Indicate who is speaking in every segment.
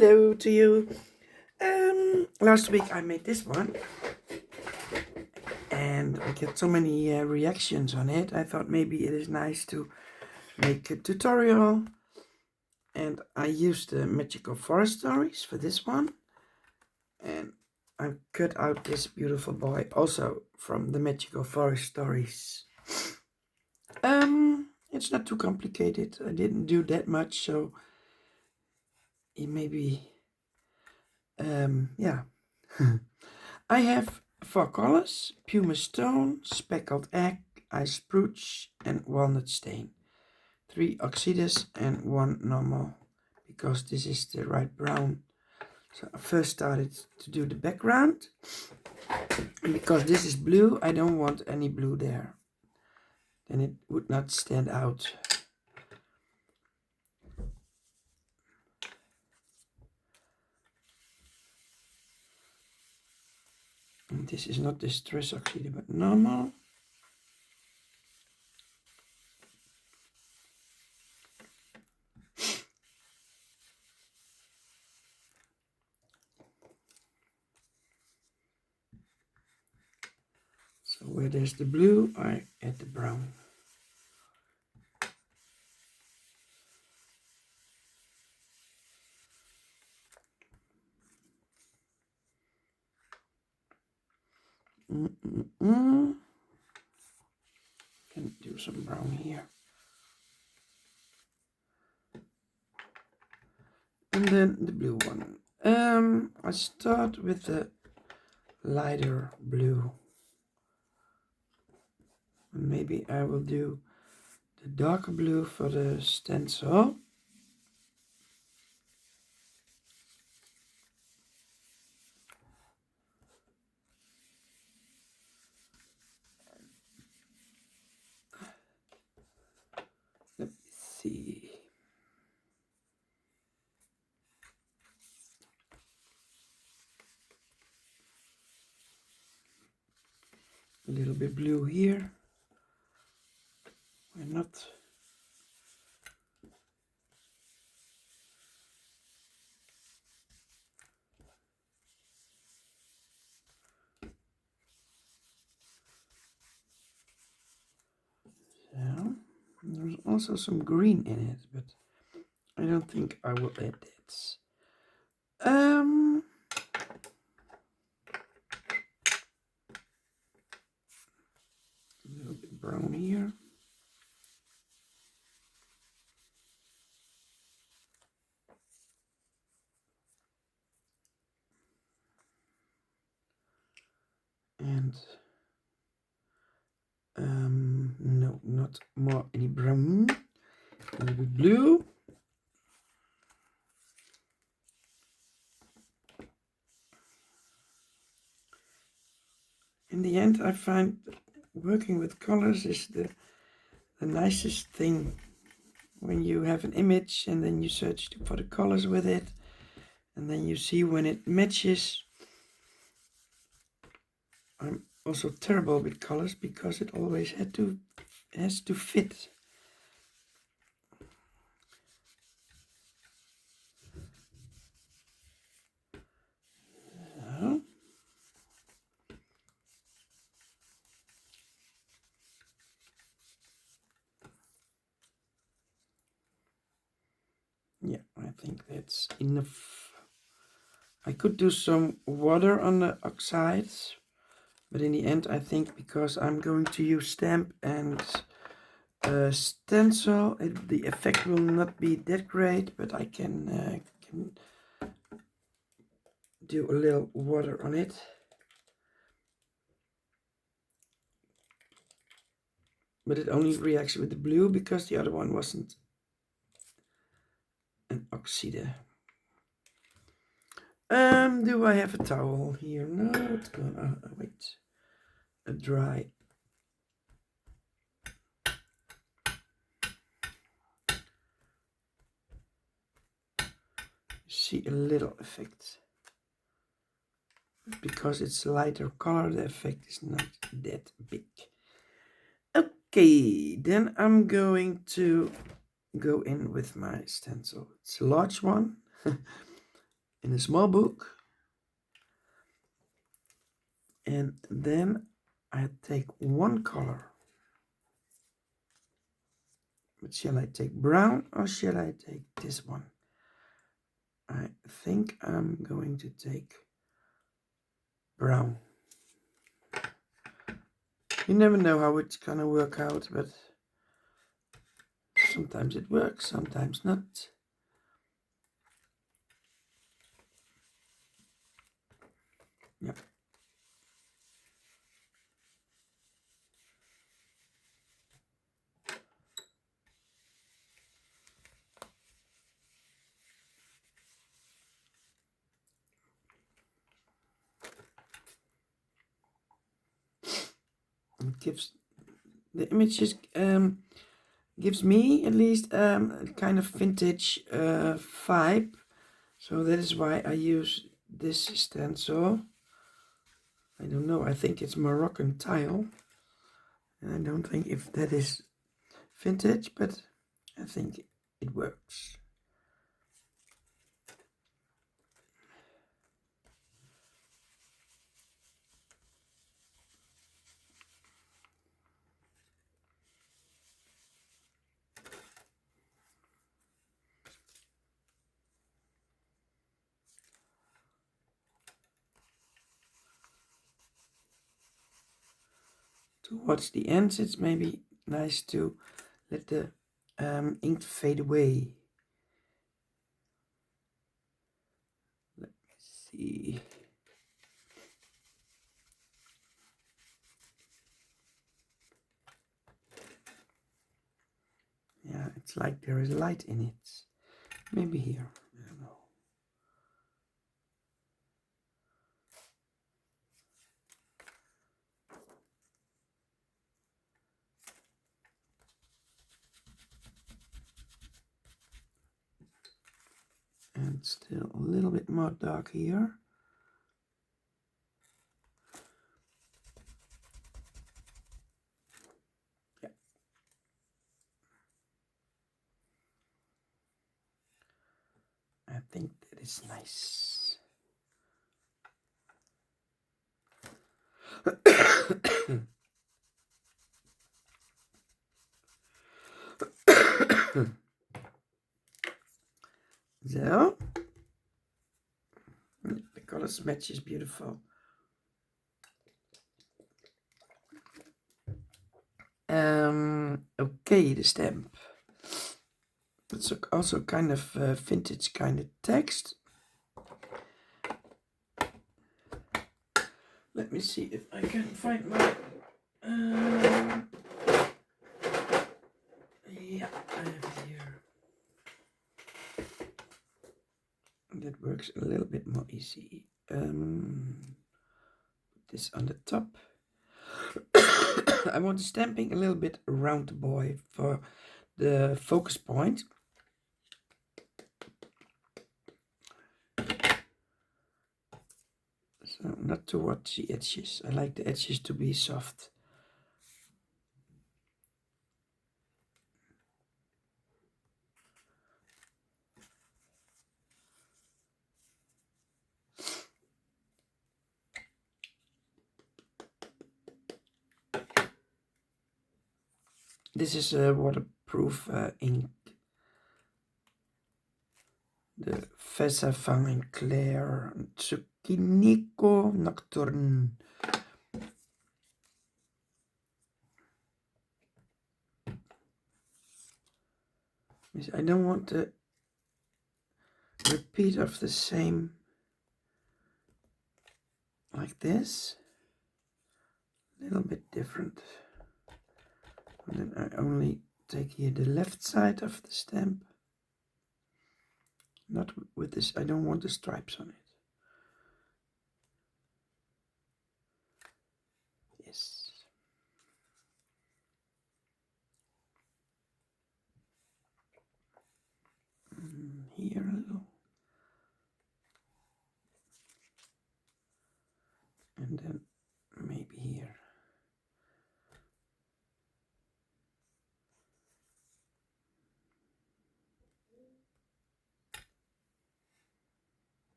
Speaker 1: Hello to you. Last week I made this one and I get so many reactions on it. I thought maybe it is nice to make a tutorial, and I used the Magical Forest Stories for this one, and I cut out this beautiful boy also from the Magical Forest Stories. It's not too complicated. I didn't do that much, so it maybe yeah. I have 4 colors: pumice stone, speckled egg, ice spruce, and walnut stain. 3 oxides and 1 normal, because this is the right brown. So I first started to do the background, and because this is blue, I don't want any blue there. Then it would not stand out. And this is not distress oxide, but normal. So where there's the blue, I add the brown. Can do some brown here. And then the blue one. I start with the lighter blue. And maybe I will do the darker blue for the stencil. Let me see. A little bit blue here. Why not? So, there's also some green in it, but I don't think I will add that. A little bit brown here. And no, not more any brown. A little bit blue. In the end, I find working with colors is the nicest thing. When you have an image and then you search for the colors with it, and then you see when it matches. I'm also terrible with colors because it always has to fit. So. Yeah, I think that's enough. I could do some water on the oxides, but in the end I think because I'm going to use stamp and stencil, the effect will not be that great, but I can do a little water on it. But it only reacts with the blue because the other one wasn't an oxide. Do I have a towel here? No, it's gonna wait. A dry. See a little effect. Because it's lighter color, the effect is not that big. Okay, then I'm going to go in with my stencil. It's a large one. in a small book. And then I take one color. But shall I take brown or shall I take this one? I think I'm going to take brown. You never know how it's gonna work out, but sometimes it works, sometimes not. Yeah. It gives the images gives me at least a kind of vintage vibe, so that is why I use this stencil. I don't know, I think it's Moroccan tile, and I don't think if that is vintage, but I think it works. Towards the end, it's maybe nice to let the ink fade away. Let me see. Yeah, it's like there is light in it. Maybe here, I don't know. And still a little bit more dark here. Yeah. I think that is nice. So, the color match is beautiful. Okay, the stamp. It's also kind of vintage kind of text. Let me see if I can find my. Yeah, I have it here. That works a little bit more easy. Put this on the top. I want the stamping a little bit around the boy for the focus point. So not towards the edges. I like the edges to be soft. This is a waterproof ink. The Vesa Fine Clair Zucchinico Nocturne. I don't want the repeat of the same like this. A little bit different. And then I only take here the left side of the stamp. Not with this, I don't want the stripes on it. Yes. Here a little. And then maybe here.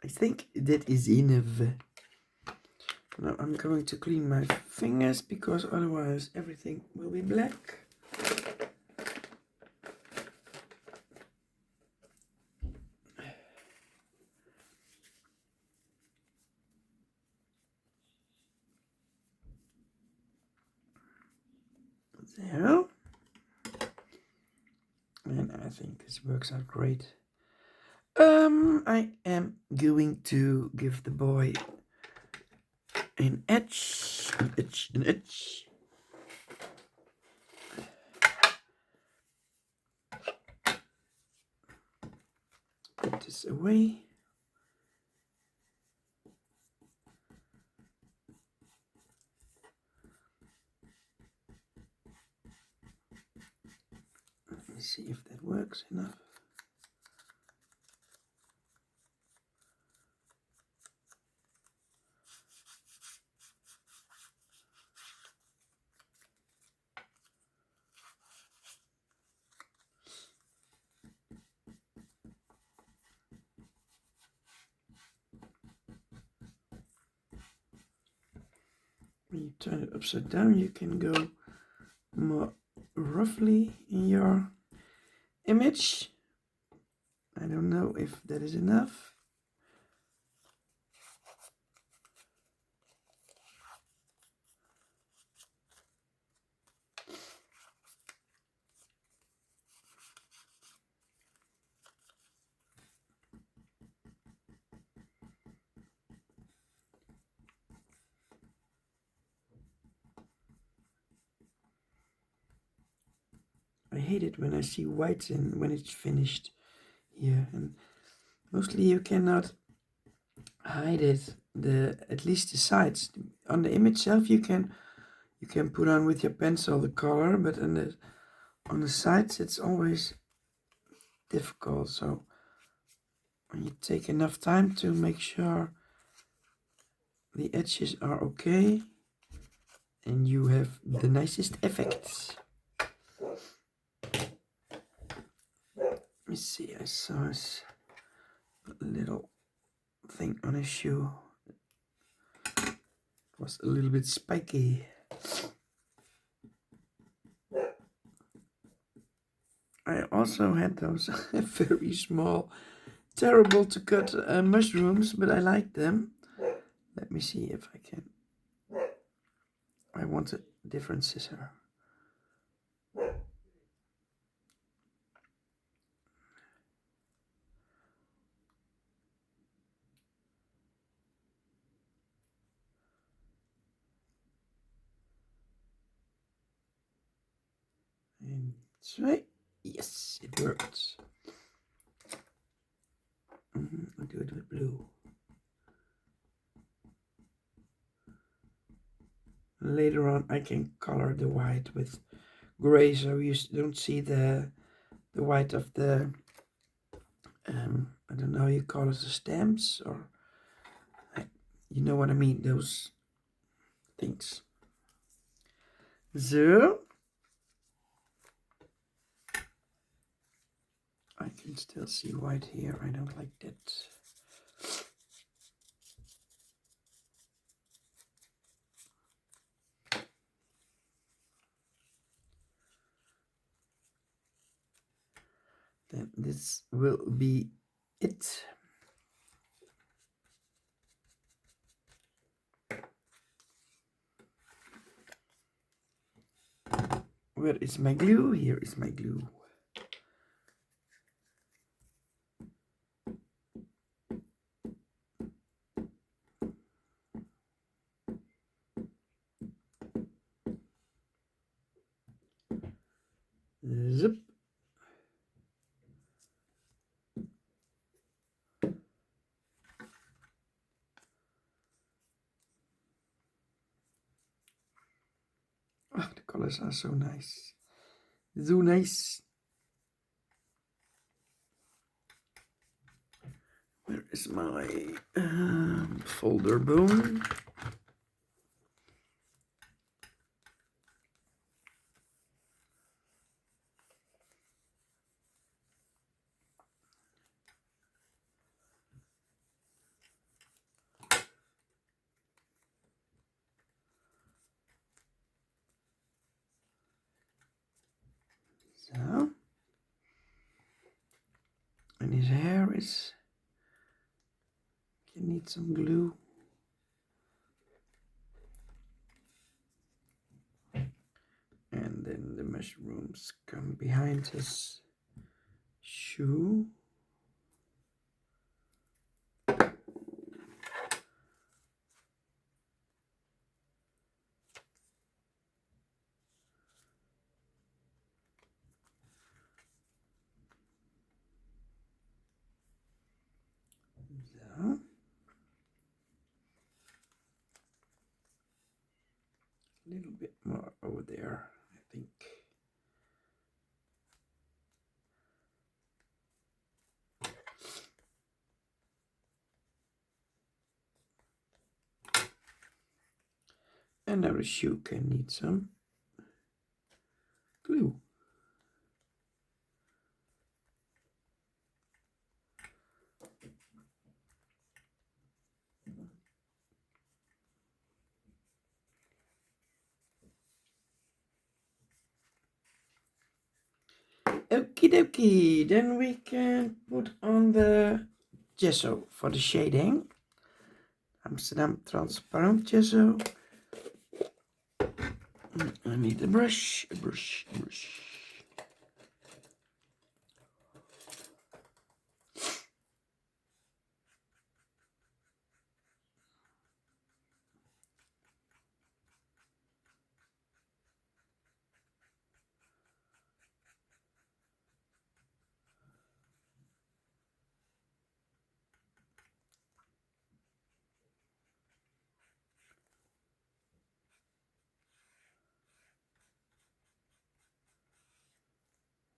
Speaker 1: I think that is enough. Now I'm going to clean my fingers because otherwise everything will be black. There. And I think this works out great. I am going to give the boy an edge, an edge, an edge. Put this away. Let me see if that works enough. When you turn it upside down, you can go more roughly in your image. I don't know if that is enough. I hate it when I see white and when it's finished here, and mostly you cannot hide it. At least the sides. On the image itself you can put on with your pencil the color, but on the sides it's always difficult. So when you take enough time to make sure the edges are okay, and you have the nicest effects. Let me see, I saw a little thing on his shoe. It was a little bit spiky. I also had those very small, terrible to cut mushrooms, but I like them. Let me see if I can. I want a different scissor. And this way. Yes, it worked. I'll do it with blue. Later on I can color the white with gray, so you don't see the white of the I don't know how you call it, the stamps, or you know what I mean, those things. So I can still see white here. I don't like that. Then this will be it. Where is my glue? Here is my glue. Zip. Oh, the colors are so nice. So nice. Where is my folder bone? So. And his hair is, you need some glue. And then the mushrooms come behind his shoe. So. A little bit more over there, I think. And now the shoe can need some glue. Okie dokie, then we can put on the gesso for the shading. Amsterdam transparent gesso. I need a brush, a brush, a brush.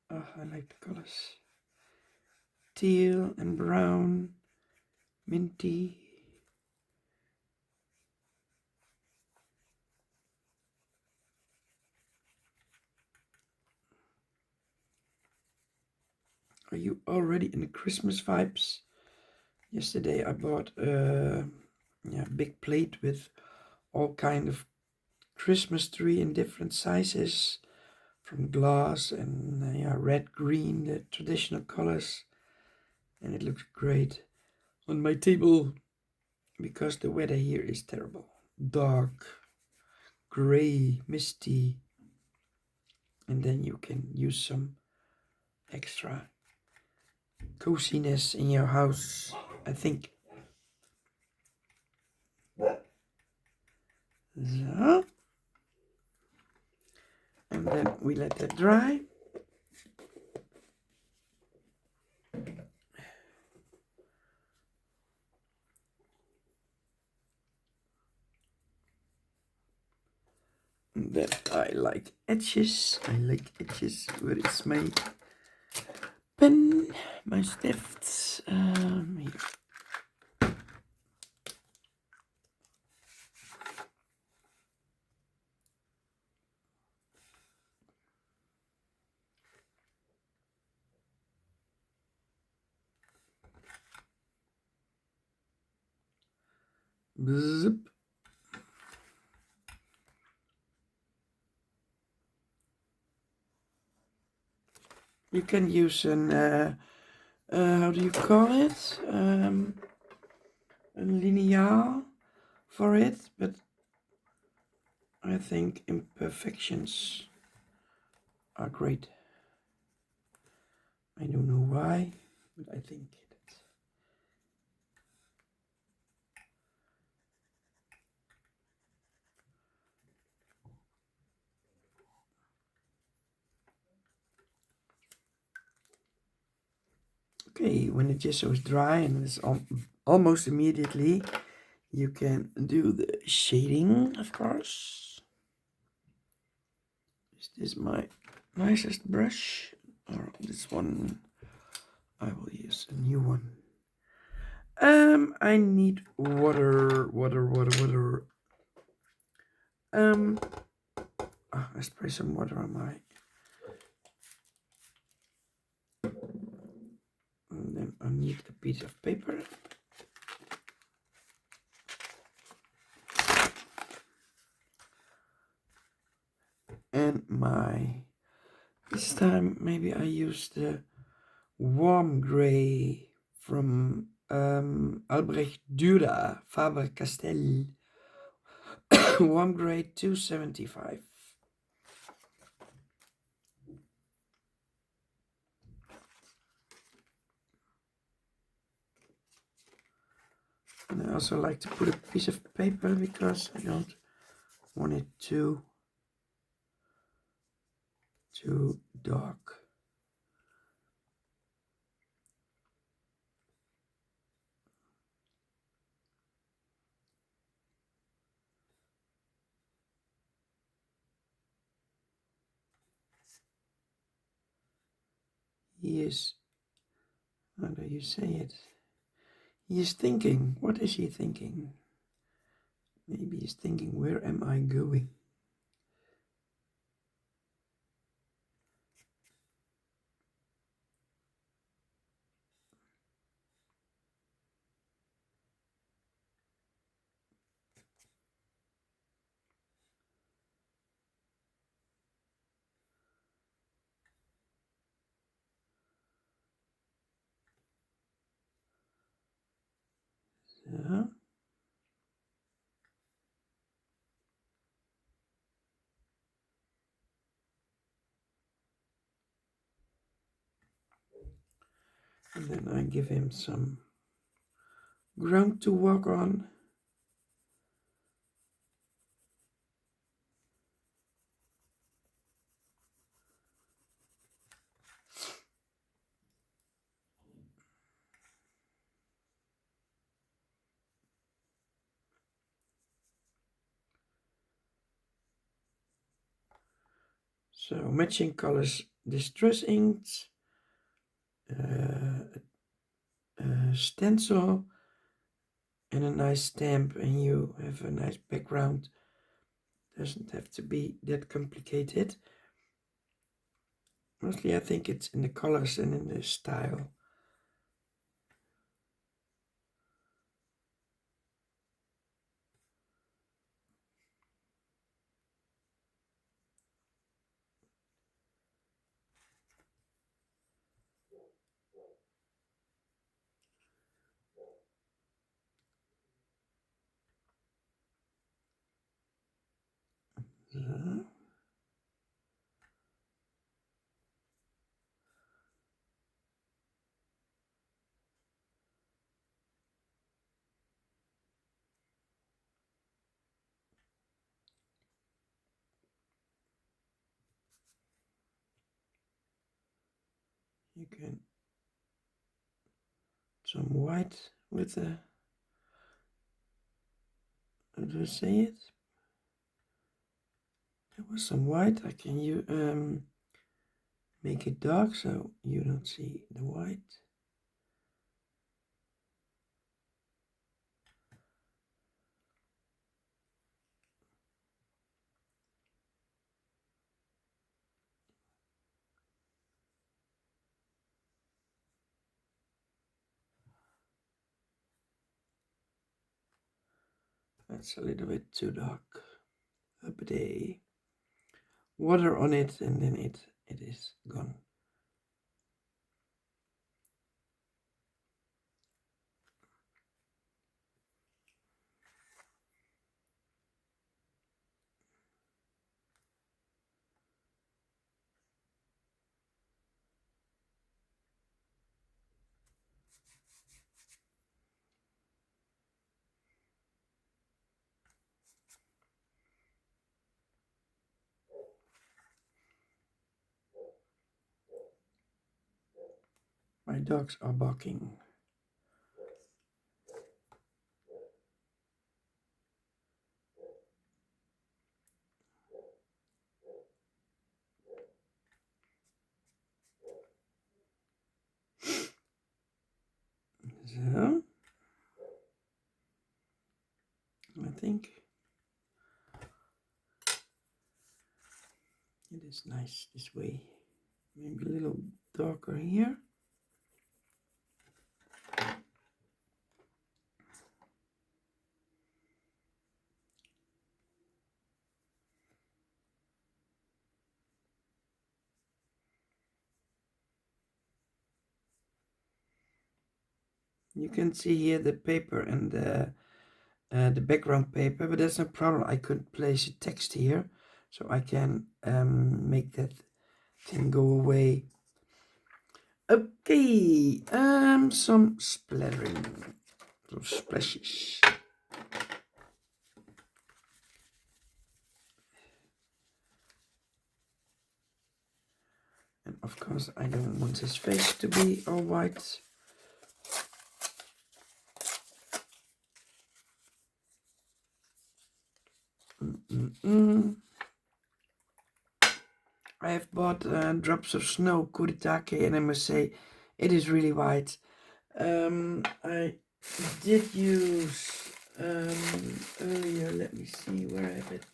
Speaker 1: Oh, I like the colors. Teal and brown, minty. Are you already in the Christmas vibes? Yesterday I bought a big plate with all kind of Christmas tree in different sizes, from glass and red, green, the traditional colors, and it looks great on my table because the weather here is terrible, dark, gray, misty, and then you can use some extra coziness in your house, I think. So, and then we let that dry. And then I like edges. Where is my pen? My stifts. Here. Bzz. You can use an how do you call it? A lineal for it, but I think imperfections are great. I don't know why, but I think it. Okay, when the gesso is dry and it's almost immediately, you can do the shading, of course. Is this my nicest brush? Or this one? I will use a new one. I need water. I spray some water on my. And then I need a piece of paper. And my This time maybe I use the warm gray from Albrecht Dürer, Faber-Castell. Warm gray 275. And I also like to put a piece of paper because I don't want it too dark. He is, how do you say it? He is thinking. What is he thinking? Maybe he's thinking, where am I going? So, and then I give him some ground to walk on. So matching colors, distress inks, stencil, and a nice stamp, and you have a nice background. Doesn't have to be that complicated. Mostly I think it's in the colors and in the style. So. You can some white with the, how do I say it? There was some white. I can make it dark so you don't see the white. That's a little bit too dark. Put a water on it and then it is gone. My dogs are barking. So, I think it is nice this way. Maybe a little darker here. You can see here the paper and the background paper, but that's no problem. I could place a text here, so I can make that thing go away. Okay, some splattering, some splashes. And of course, I don't want his face to be all white. I have bought Drops of Snow Kuritake, and I must say, it is really white. I did use earlier. Let me see where I have it.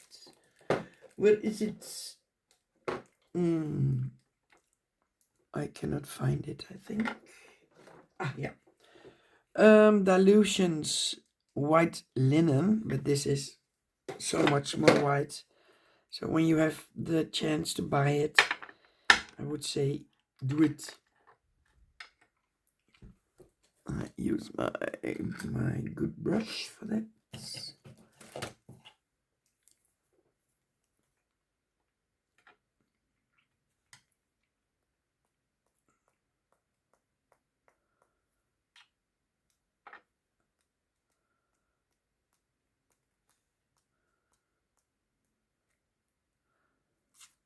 Speaker 1: Where is it? I cannot find it. I think. Ah, yeah. Dilutions white linen, but this is so much more white. So when you have the chance to buy it, I would say do it. I use my good brush for that.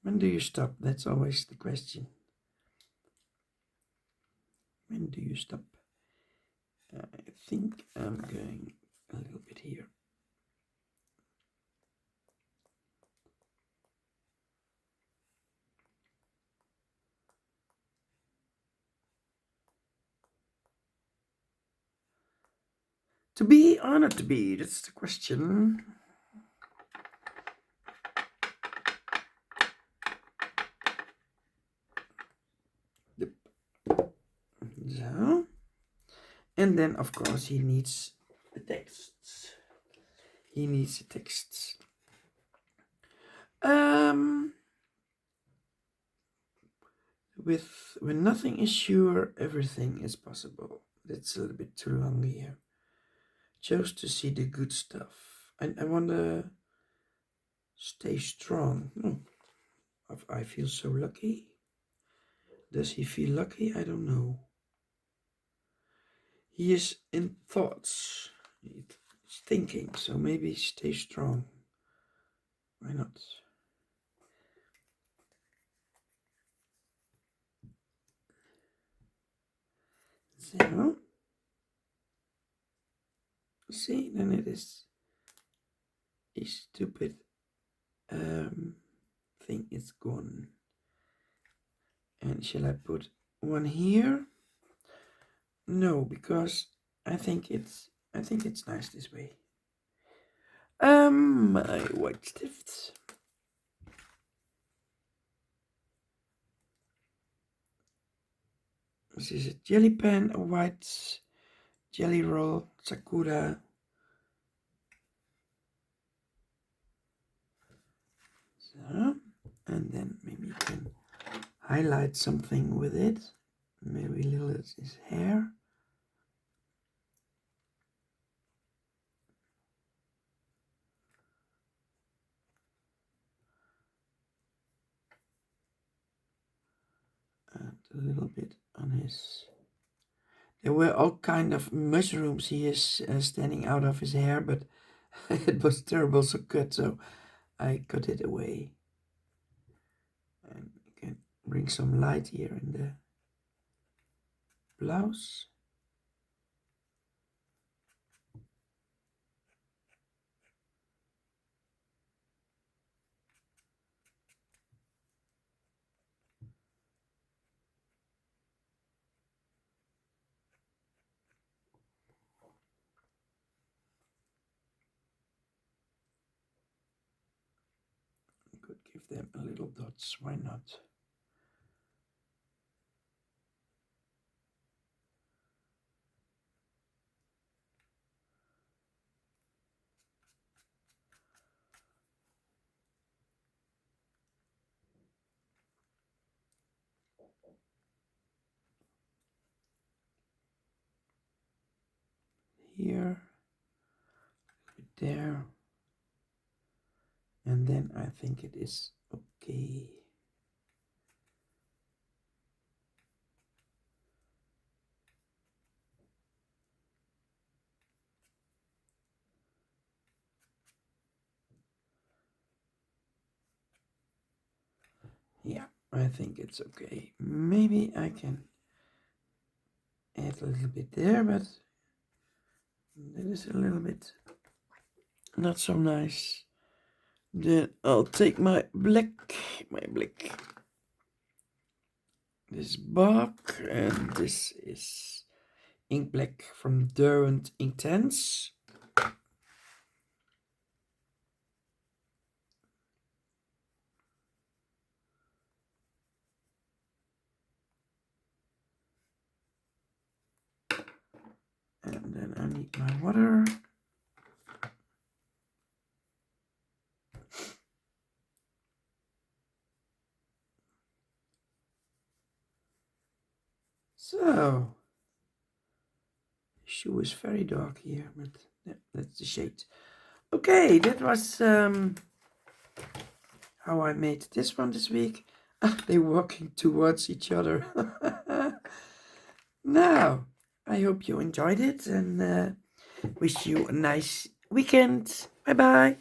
Speaker 1: When do you stop? That's always the question. When do you stop? I think I'm going a little bit here. To be or not to be? That's the question. Yep. So. And then, of course, he needs the texts. He needs the texts. When nothing is sure, everything is possible. That's a little bit too long here. Chose to see the good stuff. And I want to stay strong. I feel so lucky. Does he feel lucky? I don't know. He is in thoughts. He's thinking, so maybe stay strong. Why not? So, see, then it is a stupid thing is gone. And shall I put one here? No, because I think it's nice this way. My white stifts. This is a jelly pen, a white jelly roll, sakura. So, and then maybe you can highlight something with it. Maybe a little of his hair. And a little bit on his. There were all kind of mushrooms he is standing out of his hair, but it was terrible so cut, so I cut it away. And you can bring some light here in the blouse. I could give them a little dots, why not? here, there, and then I think it is okay. Yeah, I think it's okay. Maybe I can add a little bit there, but that is a little bit not so nice. Then I'll take my black, this bark, and this is ink black from Derwent Intense. And then I need my water. So, the shoe is very dark here, but yeah, that's the shade. Okay, that was how I made this one this week. They're walking towards each other. Now, I hope you enjoyed it and wish you a nice weekend. Bye bye.